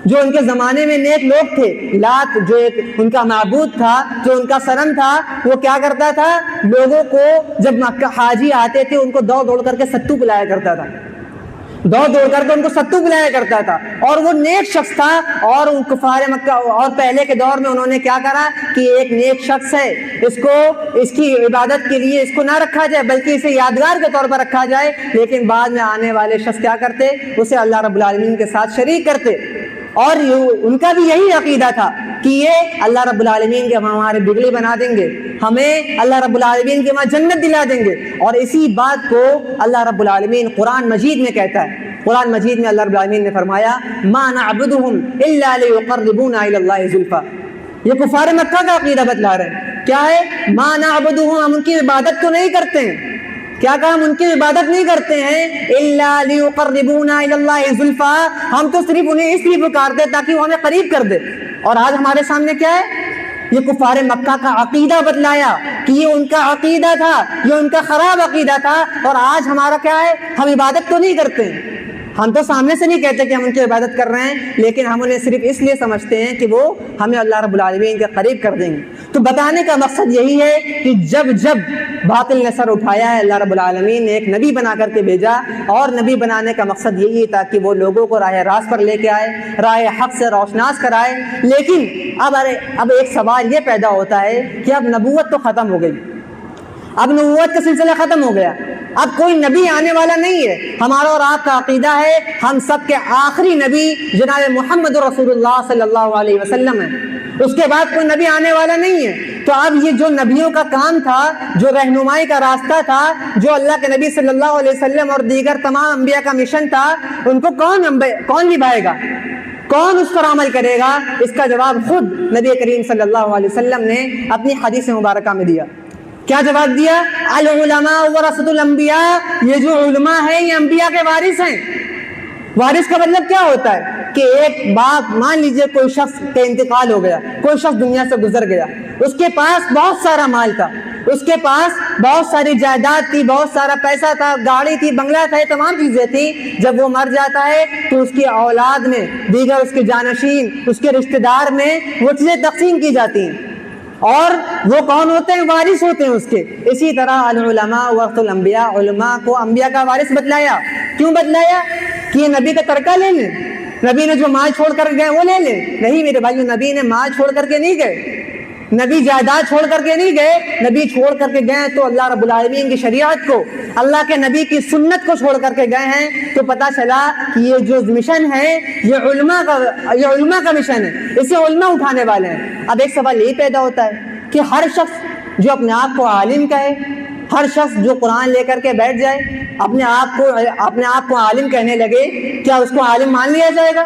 جو ان کے زمانے میں نیک لوگ تھے۔ لات جو ایک ان کا معبود تھا، جو ان کا صنم تھا، وہ کیا کرتا تھا؟ لوگوں کو جب مکہ حاجی آتے تھے ان کو دوڑ کر کے ستو پلایا کرتا تھا، دوڑ کر کے ان کو ستو پلایا کرتا تھا۔ اور وہ نیک شخص تھا۔ اور ان کفار مکہ اور پہلے کے دور میں انہوں نے کیا کرا کہ ایک نیک شخص ہے، اس کی عبادت کے لیے اس کو نہ رکھا جائے بلکہ اسے یادگار کے طور پر رکھا جائے، لیکن بعد میں آنے والے شخص کیا کرتے؟ اسے اللہ رب العالمین کے ساتھ شریک کرتے۔ اور ان کا بھی یہی عقیدہ تھا کہ یہ اللہ رب العالمین کے ہمارے بگڑی بنا دیں گے، ہمیں اللہ رب العالمین کے وہاں جنت دلا دیں گے۔ اور اسی بات کو اللہ رب العالمین قرآن مجید میں کہتا ہے۔ قرآن مجید میں اللہ رب العالمین نے فرمایا ما نعبدهم الا ليقربونا الى الله زلفا۔ یہ کفار مکہ کا عقیدہ بتلا رہے ہیں۔ کیا ہے؟ ما نعبدهم، ہم ان کی عبادت تو نہیں کرتے ہیں، کیا کہا؟ ہم ان کی عبادت نہیں کرتے ہیں الا لیقربونا الی اللہ زلفا، ہم تو صرف انہیں اس لیے پکارتے تاکہ وہ ہمیں قریب کر دے۔ اور آج ہمارے سامنے کیا ہے؟ یہ کفار مکہ کا عقیدہ بتلایا کہ یہ ان کا عقیدہ تھا، یہ ان کا خراب عقیدہ تھا، اور آج ہمارا کیا ہے؟ ہم عبادت تو نہیں کرتے، ہم تو سامنے سے نہیں کہتے کہ ہم ان کی عبادت کر رہے ہیں، لیکن ہم انہیں صرف اس لیے سمجھتے ہیں کہ وہ ہمیں اللہ رب العالمین کے قریب کر دیں گے۔ تو بتانے کا مقصد یہی ہے کہ جب جب باطل نے سر اٹھایا ہے، اللہ رب العالمین نے ایک نبی بنا کر کے بھیجا، اور نبی بنانے کا مقصد یہی تھا کہ وہ لوگوں کو راہ راست پر لے کے آئے، راہ حق سے روشناس کرائے۔ لیکن اب ایک سوال یہ پیدا ہوتا ہے کہ اب نبوت تو ختم ہو گئی، اب نبوت کا سلسلہ ختم ہو گیا، اب کوئی نبی آنے والا نہیں ہے۔ ہمارا اور آپ کا عقیدہ ہے ہم سب کے آخری نبی جناب محمد رسول اللہ صلی اللہ علیہ وسلم ہے، اس کے بعد کوئی نبی آنے والا نہیں ہے۔ تو اب یہ جو نبیوں کا کام تھا، جو رہنمائی کا راستہ تھا، جو اللہ کے نبی صلی اللہ علیہ وسلم اور دیگر تمام انبیاء کا مشن تھا، ان کو کون نبھائے گا، کون اس پر عمل کرے گا؟ اس کا جواب خود نبی کریم صلی اللہ علیہ وسلم نے اپنی حدیث مبارکہ میں دیا۔ کیا جواب دیا؟ العلماء ورثۃ الانبیاء، یہ جو علماء ہیں یہ انبیاء کے وارث ہیں۔ وارث کا مطلب کیا ہوتا ہے کہ ایک باپ، مان لیجئے کوئی شخص کا انتقال ہو گیا، کوئی شخص دنیا سے گزر گیا، اس کے پاس بہت سارا مال تھا، اس کے پاس بہت ساری جائیداد تھی، بہت سارا پیسہ تھا، گاڑی تھی، بنگلہ تھا، یہ تمام چیزیں تھیں۔ جب وہ مر جاتا ہے تو اس کی اولاد میں، دیگر اس کے جانشین، اس کے رشتہ دار میں وہ چیزیں تقسیم کی جاتی ہیں، اور وہ کون ہوتے ہیں؟ وارث ہوتے ہیں اس کے۔ اسی طرح العلماء ورثۃ الانبیاء، علماء کو انبیاء کا وارث بتلایا۔ کیوں بتلایا؟ کہ یہ نبی کا ترکہ لے لیں، نبی نے جو مال چھوڑ کر گئے وہ لے لیں؟ نہیں میرے بھائیو، نبی نے مال چھوڑ کر کے نہیں گئے، نبی جائیداد چھوڑ کر کے نہیں گئے، نبی چھوڑ کر کے گئے تو اللہ رب العالمین کی شریعت کو، اللہ کے نبی کی سنت کو چھوڑ کر کے گئے ہیں۔ تو پتہ چلا کہ یہ جو مشن ہے یہ علماء کا مشن ہے، اسے علماء اٹھانے والے ہیں۔ اب ایک سوال یہی پیدا ہوتا ہے کہ ہر شخص جو اپنے آپ کو عالم کہے، ہر شخص جو قرآن لے کر کے بیٹھ جائے، اپنے آپ کو عالم کہنے لگے، کیا اس کو عالم مان لیا جائے گا؟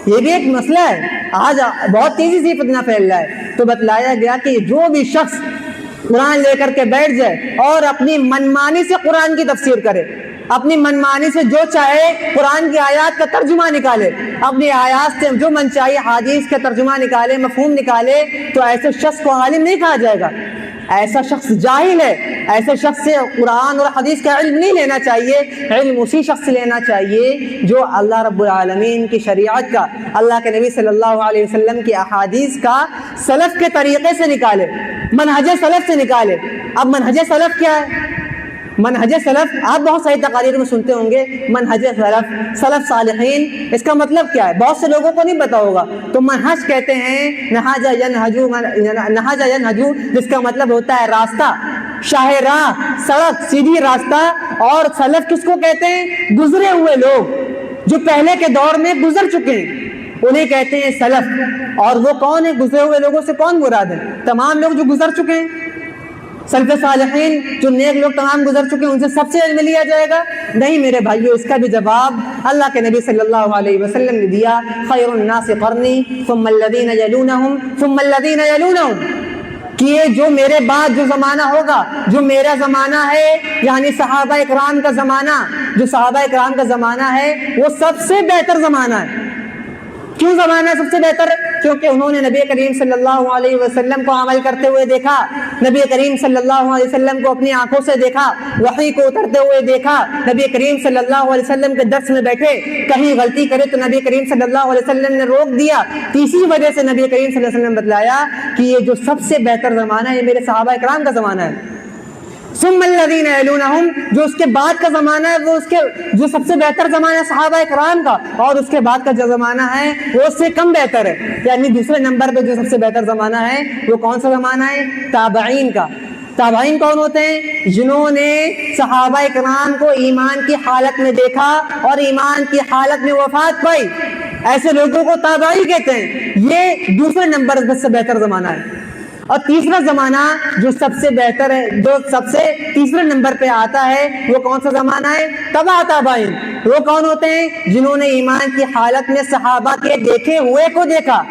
یہ بھی ایک مسئلہ ہے، آج بہت تیزی سے فتنہ پھیل رہا ہے۔ تو بتلایا گیا کہ جو بھی شخص قرآن لے کر کے بیٹھ جائے اور اپنی منمانی سے قرآن کی تفسیر کرے، اپنی منمانی سے جو چاہے قرآن کی آیات کا ترجمہ نکالے، اپنی آیات سے جو من چاہیے حدیث کا ترجمہ نکالے، مفہوم نکالے، تو ایسے شخص کو عالم نہیں کہا جائے گا، ایسا شخص جاہل ہے۔ ایسے شخص سے قرآن اور حدیث کا علم نہیں لینا چاہیے، علم اسی شخص سے لینا چاہیے جو اللہ رب العالمین کی شریعت کا، اللہ کے نبی صلی اللہ علیہ وسلم کی احادیث کا سلف کے طریقے سے نکالے، منہج سلف سے نکالے۔ اب منہج سلف کیا ہے؟ منہج سلف آپ بہت ساری تقاریر میں سنتے ہوں گے، منہج سلف صالحین، اس کا مطلب کیا ہے؟ بہت سے لوگوں کو نہیں پتا ہوگا۔ تو منہج کہتے ہیں نہج ینہجو، جس کا مطلب ہوتا ہے راستہ، شاہ راہ، سڑک، سیدھی راستہ۔ اور سلف کس کو کہتے ہیں؟ گزرے ہوئے لوگ جو پہلے کے دور میں گزر چکے ہیں، انہیں کہتے ہیں سلف۔ اور وہ کون ہے؟ گزرے ہوئے لوگوں سے کون مراد ہے؟ تمام لوگ جو گزر چکے ہیں۔ سلف صالحین جو نیک لوگ تمام گزر چکے ہیں، ان سے سب سے علم لیا جائے گا؟ نہیں میرے بھائیو، اس کا بھی جواب اللہ کے نبی صلی اللہ علیہ وسلم نے دیا، خیر الناس قرنی ثم الذین یلونہم ثم الذین یلونہم، کہ یہ جو میرے بعد جو زمانہ ہوگا، جو میرا زمانہ ہے، یعنی صحابہ اکرام کا زمانہ، جو صحابہ اکرام کا زمانہ ہے وہ سب سے بہتر زمانہ ہے۔ کیوں زمانہ سب سے بہتر؟ کیونکہ انہوں نے نبی کریم صلی اللہ علیہ وسلم کو عمل کرتے ہوئے دیکھا، نبی کریم صلی اللہ علیہ وسلم کو اپنی آنکھوں سے دیکھا، وحی کو اترتے ہوئے دیکھا، نبی کریم صلی اللہ علیہ وسلم کے درس میں بیٹھے، کہیں غلطی کرے تو نبی کریم صلی اللہ علیہ وسلم نے روک دیا۔ تیسری وجہ سے نبی کریم صلی اللہ علیہ وسلم نے بتلایا کہ یہ جو سب سے بہتر زمانہ ہے یہ میرے صحابہ اکرام کا زمانہ ہے۔ ثم الذین یلونہم، جو اس کے بعد کا زمانہ ہے وہ اس کے جو سب سے بہتر زمانہ ہے صحابہ اکرام کا، اور اس کے بعد کا جو زمانہ ہے وہ اس سے کم بہتر ہے، یعنی دوسرے نمبر پہ جو سب سے بہتر زمانہ ہے وہ کون سا زمانہ ہے؟ تابعین کا۔ تابعین کون ہوتے ہیں؟ جنہوں نے صحابہ اکرام کو ایمان کی حالت میں دیکھا اور ایمان کی حالت میں وفات پائی، ایسے لوگوں کو تابعی کہتے ہیں۔ یہ دوسرے نمبر سے بہتر زمانہ ہے۔ اور تیسرا زمانہ جو سب سے بہتر ہے، جو سب سے تیسرے نمبر پہ آتا ہے، وہ کون سا زمانہ ہے؟ تبع تابعین۔ وہ کون ہوتے ہیں؟ جنہوں نے ایمان کی حالت میں صحابہ کے دیکھے ہوئے کو دیکھا،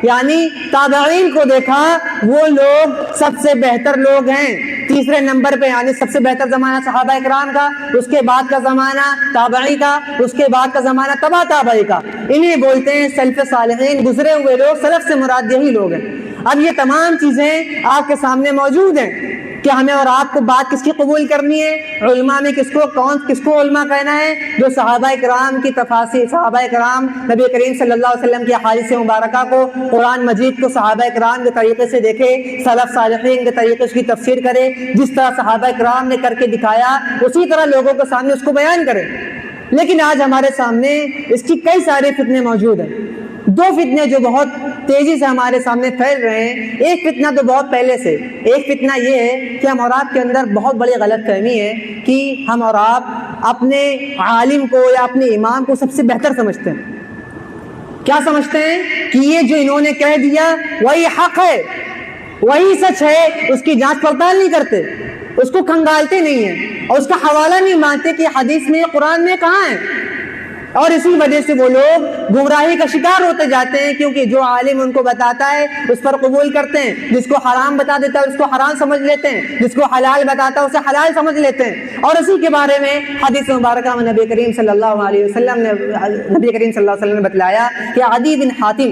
یعنی تابعین کو دیکھا، وہ لوگ سب سے بہتر لوگ ہیں۔ تیسرے نمبر پہ یعنی سب سے بہتر زمانہ صحابہ کرام کا، اس کے بعد کا زمانہ تابعی کا، اس کے بعد کا زمانہ تبع تابعی کا، انہیں بولتے ہیں سلف صالحین، گزرے ہوئے لوگ۔ سلف سے مراد یہی لوگ ہیں۔ اب یہ تمام چیزیں آپ کے سامنے موجود ہیں کہ ہمیں اور آپ کو بات کس کی قبول کرنی ہے، علماء میں کس کو علماء کہنا ہے، جو صحابہ کرام کی تفاسیر، صحابہ کرام نبی کریم صلی اللہ علیہ وسلم کی احادیث مبارکہ کو، قرآن مجید کو صحابہ کرام کے طریقے سے دیکھے، سلف صالحین کے طریقے سے تفسیر کرے، جس طرح صحابہ کرام نے کر کے دکھایا اسی طرح لوگوں کے سامنے اس کو بیان کرے۔ لیکن آج ہمارے سامنے اس کی کئی سارے فتنے موجود ہیں۔ دو فتنے جو بہت تیزی سے ہمارے سامنے پھیل رہے ہیں، ایک فتنہ تو بہت پہلے سے، ایک فتنہ یہ ہے کہ ہم اور آپ کے اندر بہت بڑی غلط فہمی ہے کہ ہم اور آپ اپنے عالم کو یا اپنے امام کو سب سے بہتر سمجھتے ہیں۔ کیا سمجھتے ہیں کہ یہ جو انہوں نے کہہ دیا وہی حق ہے، وہی سچ ہے، اس کی جانچ پڑتال نہیں کرتے، اس کو کھنگالتے نہیں ہیں اور اس کا حوالہ نہیں مانتے کہ حدیث میں قرآن میں کہاں ہے۔ اور اسی وجہ سے وہ لوگ گمراہی کا شکار ہوتے جاتے ہیں، کیونکہ جو عالم ان کو بتاتا ہے اس پر قبول کرتے ہیں، جس کو حرام بتا دیتا ہے اس کو حرام سمجھ لیتے ہیں، جس کو حلال بتاتا ہے اسے حلال سمجھ لیتے ہیں۔ اور اسی کے بارے میں حدیث مبارکہ میں نبی کریم صلی اللہ علیہ وسلم نے بتلایا کہ عدی بن حاتم،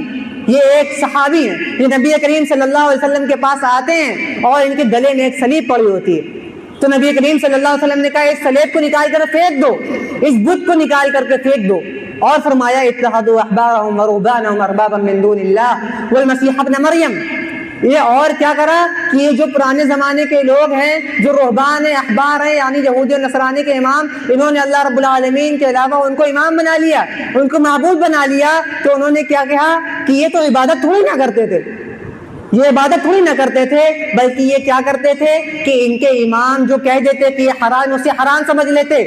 یہ ایک صحابی ہیں، یہ نبی کریم صلی اللہ علیہ وسلم کے پاس آتے ہیں اور ان کے گلے میں ایک سلیب پڑی ہوتی ہے۔ تو نبی کریم صلی اللہ علیہ وسلم نے کہا اس سلیب کو نکال کر پھینک دو، اس بت کو نکال کر کے پھینک دو، اور فرمایا اتخذوا احبارهم ورهبانهم اربابا من دون الله والمسيح ابن مریم۔ یہ اور کیا کرا کہ یہ جو پرانے زمانے کے لوگ ہیں، جو رہبان ہیں، احبار ہیں، یعنی یہودی اور نصرانی کے امام، انہوں نے اللہ رب العالمین کے علاوہ ان کو امام بنا لیا، ان کو معبود بنا لیا۔ تو انہوں نے کیا کہا کہ یہ تو عبادت تھوڑی نہ کرتے تھے، یہ عبادت تھوڑی نہ کرتے تھے، بلکہ یہ کیا کرتے تھے کہ ان کے امام جو کہہ دیتے کہ یہ حرام، اسے حرام سمجھ لیتے،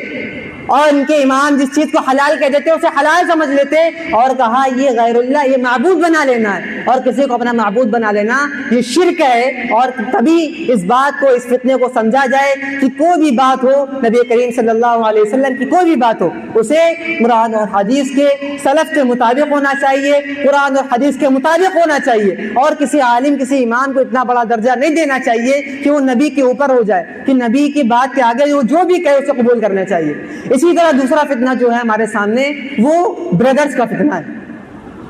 اور ان کے امام جس چیز کو حلال کہہ دیتے اسے حلال سمجھ لیتے، اور کہا یہ غیر اللہ، یہ معبود بنا لینا ہے، اور کسی کو اپنا معبود بنا لینا یہ شرک ہے۔ اور تبھی اس بات کو، اس فتنے کو سمجھا جائے کہ کوئی بھی بات ہو، نبی کریم صلی اللہ علیہ وسلم کی کوئی بھی بات ہو، اسے قرآن اور حدیث کے سلف کے مطابق ہونا چاہیے، قرآن اور حدیث کے مطابق ہونا چاہیے، اور کسی عالم، کسی امام کو اتنا بڑا درجہ نہیں دینا چاہیے کہ وہ نبی کے اوپر ہو جائے، کہ نبی کی بات کے آگے وہ جو بھی کہے اسے قبول کرنا چاہیے۔ اسی طرح دوسرا فتنہ جو ہے ہمارے سامنے وہ بردرز کا فتنہ ہے،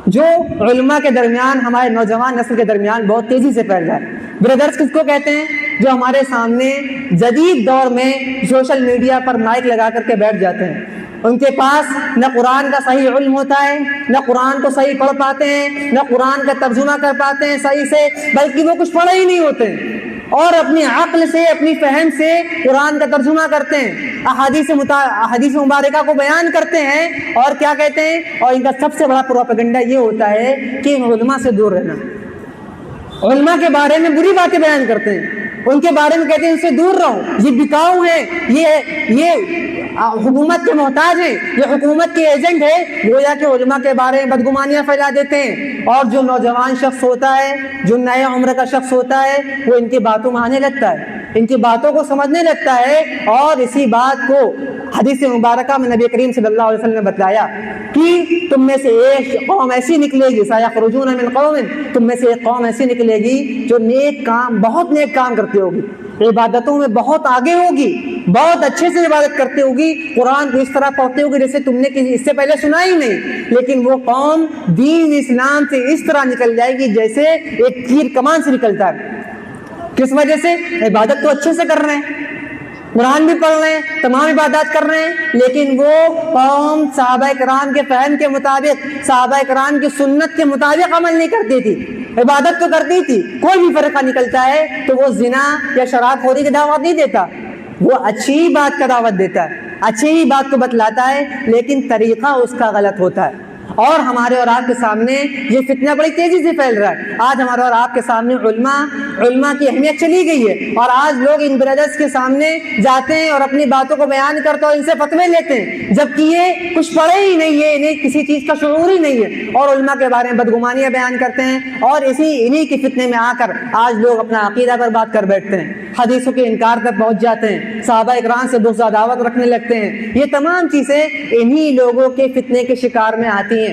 جو علماء کے درمیان، ہمارے نوجوان نسل کے درمیان بہت تیزی سے پھیل رہا ہے۔ بردرز کس کو کہتے ہیں؟ جو ہمارے سامنے جدید دور میں سوشل میڈیا پر مائک لگا کر کے بیٹھ جاتے ہیں، ان کے پاس نہ قرآن کا صحیح علم ہوتا ہے، نہ قرآن کو صحیح پڑھ پاتے ہیں، نہ قرآن کا ترجمہ کر پاتے ہیں صحیح سے، بلکہ وہ کچھ پڑھے ہی نہیں ہوتے ہیں، اور اپنی عقل سے، اپنی فہم سے قرآن کا ترجمہ کرتے ہیں، احادیث مبارکہ کو بیان کرتے ہیں، اور کیا کہتے ہیں، اور ان کا سب سے بڑا پروپیگنڈا یہ ہوتا ہے کہ علماء سے دور رہنا، علماء کے بارے میں بری باتیں بیان کرتے ہیں، ان کے بارے میں کہتے ہیں ان سے دور رہو، یہ بکاؤ ہیں، یہ حکومت کے محتاج ہیں، یہ حکومت کے ایجنٹ ہے، گویا کہ علماء کے بارے میں بدگمانیاں پھیلا دیتے ہیں۔ اور جو نوجوان شخص ہوتا ہے، جو نئے عمر کا شخص ہوتا ہے، وہ ان کی باتوں میں آنے لگتا ہے، ان کی باتوں کو سمجھنے لگتا ہے، اور اسی بات کو حدیث مبارکہ میں نبی کریم صلی اللہ علیہ وسلم نے بتلایا کہ تم میں سے ایک قوم ایسی نکلے گی، سیخرجون من قوم، تم میں سے ایک قوم ایسی نکلے گی جو نیک کام، بہت نیک کام کرتی ہوگی، عبادتوں میں بہت آگے ہوگی، بہت اچھے سے عبادت کرتے ہوگی، قرآن کو اس طرح پڑھتے ہوگی جیسے تم نے اس سے پہلے سنا ہی نہیں، لیکن وہ قوم دین اسلام سے اس طرح نکل جائے گی جیسے ایک تیر کمان سے نکلتا ہے۔ کس وجہ سے؟ عبادت تو اچھے سے کر رہے ہیں، قرآن بھی پڑھ رہے ہیں، تمام عبادات کر رہے ہیں، لیکن وہ قوم صحابہ کرام کے فہم کے مطابق، صحابہ کرام کی سنت کے مطابق عمل نہیں کرتی تھی، عبادت تو کرتی تھی، کوئی بھی فرقہ نکلتا ہے تو وہ زنا یا شراب خوری کی دعوت نہیں دیتا، وہ اچھی بات کا دعوت دیتا ہے، اچھی ہی بات کو بتلاتا ہے، لیکن طریقہ اس کا غلط ہوتا ہے۔ اور ہمارے اور آپ کے سامنے یہ فتنہ بڑی تیزی سے پھیل رہا ہے۔ آج ہمارے اور آپ کے سامنے علماء کی اہمیت چلی گئی ہے، اور آج لوگ ان بردرز کے سامنے جاتے ہیں اور اپنی باتوں کو بیان کرتے اور ان سے فتوے لیتے ہیں، جبکہ یہ کچھ پڑھے ہی نہیں ہے، انہیں کسی چیز کا شعور ہی نہیں ہے، اور علماء کے بارے میں بدگمانیاں بیان کرتے ہیں، اور انہی کی فتنے میں آ کر آج لوگ اپنا عقیدہ پر بات کر بیٹھتے ہیں، حدیثوں کے انکار تک پہنچ جاتے ہیں، صحابہ اکرام سے بغض و عداوت رکھنے لگتے ہیں۔ یہ تمام چیزیں انہی لوگوں کے فتنے کے شکار میں آتی ہیں۔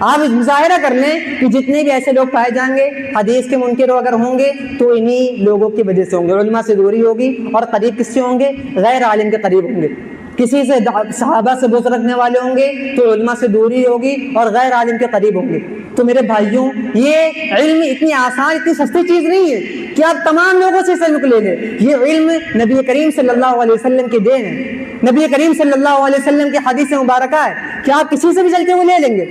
آپ مظاہرہ کر لیں کہ جتنے بھی ایسے لوگ پائے جائیں گے حدیث کے منکر اگر ہوں گے تو انہی لوگوں کی وجہ سے ہوں گے. علماء سے دوری ہوگی اور قریب کس سے ہوں گے؟ غیر عالم کے قریب ہوں گے. کسی سے صحابہ سے بغض رکھنے والے ہوں گے تو علماء سے دوری ہوگی اور غیر عالم کے قریب ہوں گے. تو میرے بھائیوں یہ علم اتنی آسان اتنی سستی چیز نہیں ہے کہ آپ تمام لوگوں سے اس علم کو لے لیں. یہ علم نبی کریم صلی اللہ علیہ وسلم کی دین ہے. نبی کریم صلی اللہ علیہ وسلم کی حدیث مبارکہ ہے کہ آپ کسی سے بھی چل کے وہ لے لیں گے.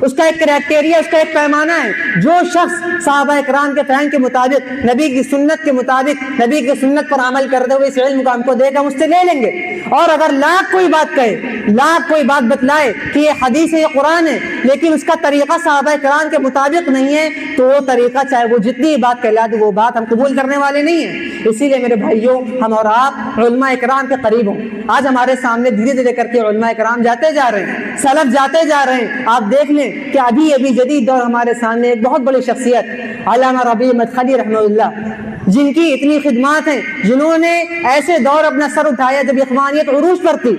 اس کا ایک کرائٹیریا، اس کا ایک پیمانہ ہے. جو شخص صحابہ کرام کے فہم کے مطابق، نبی کی سنت کے مطابق، نبی کی سنت پر عمل کرتے ہوئے اس علم کو ہم کو دے گا، مجھ سے لے لیں گے. اور اگر لاکھ کوئی بات کہے، لاکھ کوئی بات بتلائے کہ یہ حدیث ہے، یہ قرآن ہے، لیکن اس کا طریقہ صحابہ کرام کے مطابق نہیں ہے، تو وہ طریقہ چاہے وہ جتنی بات کہلا دے وہ بات ہم قبول کرنے والے نہیں ہیں. اسی لیے میرے بھائیوں، ہم اور آپ علماء کرام کے قریب ہوں. آج ہمارے سامنے دھیرے دھیرے کر کے علماء کرام جاتے جا رہے ہیں، سلف جاتے جا رہے ہیں. آپ دیکھ لیں کہ ابھی جدید دور ہمارے سامنے ایک بہت بڑی شخصیت علامہ ربیع مدخلی رحمہ اللہ، جن کی اتنی خدمات ہیں، جنہوں نے ایسے دور اپنا سر اٹھایا جب اخوانیت عروج پر تھی،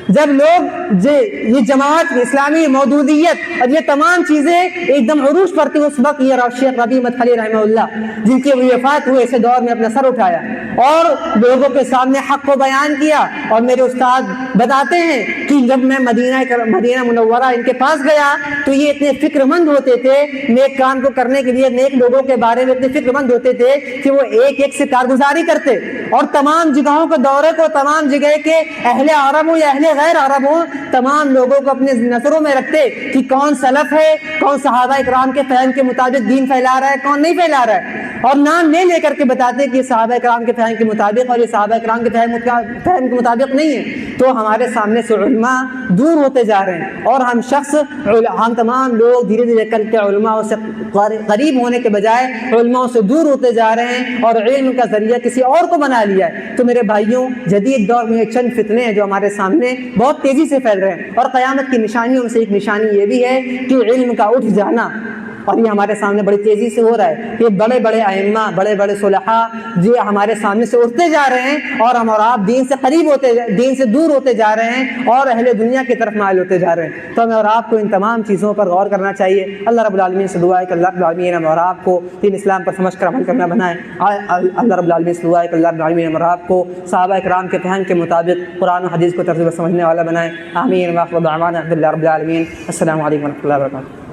جب لوگ یہ جماعت اسلامی مودودیت اور یہ تمام چیزیں ایک دم عروج پر تھی، اس وقت یہ شیخ ربیع مدخلی رحمہ اللہ، جن کی وفات ہوئے، ایسے دور میں اپنا سر اٹھایا اور لوگوں کے سامنے حق کو بیان کیا. اور میرے استاد بتاتے ہیں کہ جب میں مدینہ منورہ ان کے پاس گیا تو یہ اتنے فکر مند ہوتے تھے نیک کام کو کرنے کے لیے، نیک لوگوں کے بارے میں اتنے فکر مند ہوتے تھے کہ وہ ایک ایک سے کارگزاری کرتے اور تمام جگہوں کے دورے کو، تمام جگہ کے اہل عرب ہوں یا اہل غیر عرب ہوں، تمام لوگوں کو اپنے نظروں میں رکھتے کہ کون سلف ہے، کون صحابہ کرام کے فہم کے مطابق دین پھیلا رہا ہے، کون نہیں پھیلا رہا ہے. اور نام لے لے کر کے بتاتے کہ یہ صحابہ کرام کے فہم کے مطابق اور یہ صحابہ کرام کے فہم کے مطابق نہیں ہے. تو ہمارے سامنے سے علماء دور ہوتے جا رہے ہیں اور ہم تمام لوگ دھیرے دھیرے کر کے علماء سے قریب ہونے کے بجائے علماء سے دور ہوتے جا رہے ہیں اور علم کا ذریعہ کسی اور کو بنا لیا ہے. تو میرے بھائیوں، جدید دور میں چند فتنے ہیں جو ہمارے سامنے بہت تیزی سے پھیل رہے ہیں اور قیامت کی نشانیوں میں سے ایک نشانی یہ بھی ہے کہ علم کا اٹھ جانا. اور یہ ہمارے سامنے بڑی تیزی سے ہو رہا ہے کہ بڑے بڑے ائمہ، بڑے بڑے صلحاء جو ہمارے سامنے سے اٹھتے جا رہے ہیں اور ہم اور آپ دین سے قریب ہوتے، دین سے دور ہوتے جا رہے ہیں اور اہل دنیا کی طرف مائل ہوتے جا رہے ہیں. تو ہمیں اور آپ کو ان تمام چیزوں پر غور کرنا چاہیے. اللہ رب العالمین سے دعا ہے کہ اللہ رب العالمین ہم اور آپ کو دین اسلام پر سمجھ کر عمل کرنا بنائے. اللہ رب العالمین سے دعا ہے کہ اللہ رب العالمین ہم اور آپ کو صحابہ کرام کے فہم کے مطابق قرآن و حدیث کو ترجمہ سمجھنے والا بنائے. آمین. واخر دعوانا الحمد للہ رب العالمین. السلام علیکم ورحمۃ اللہ وبرکاتہ.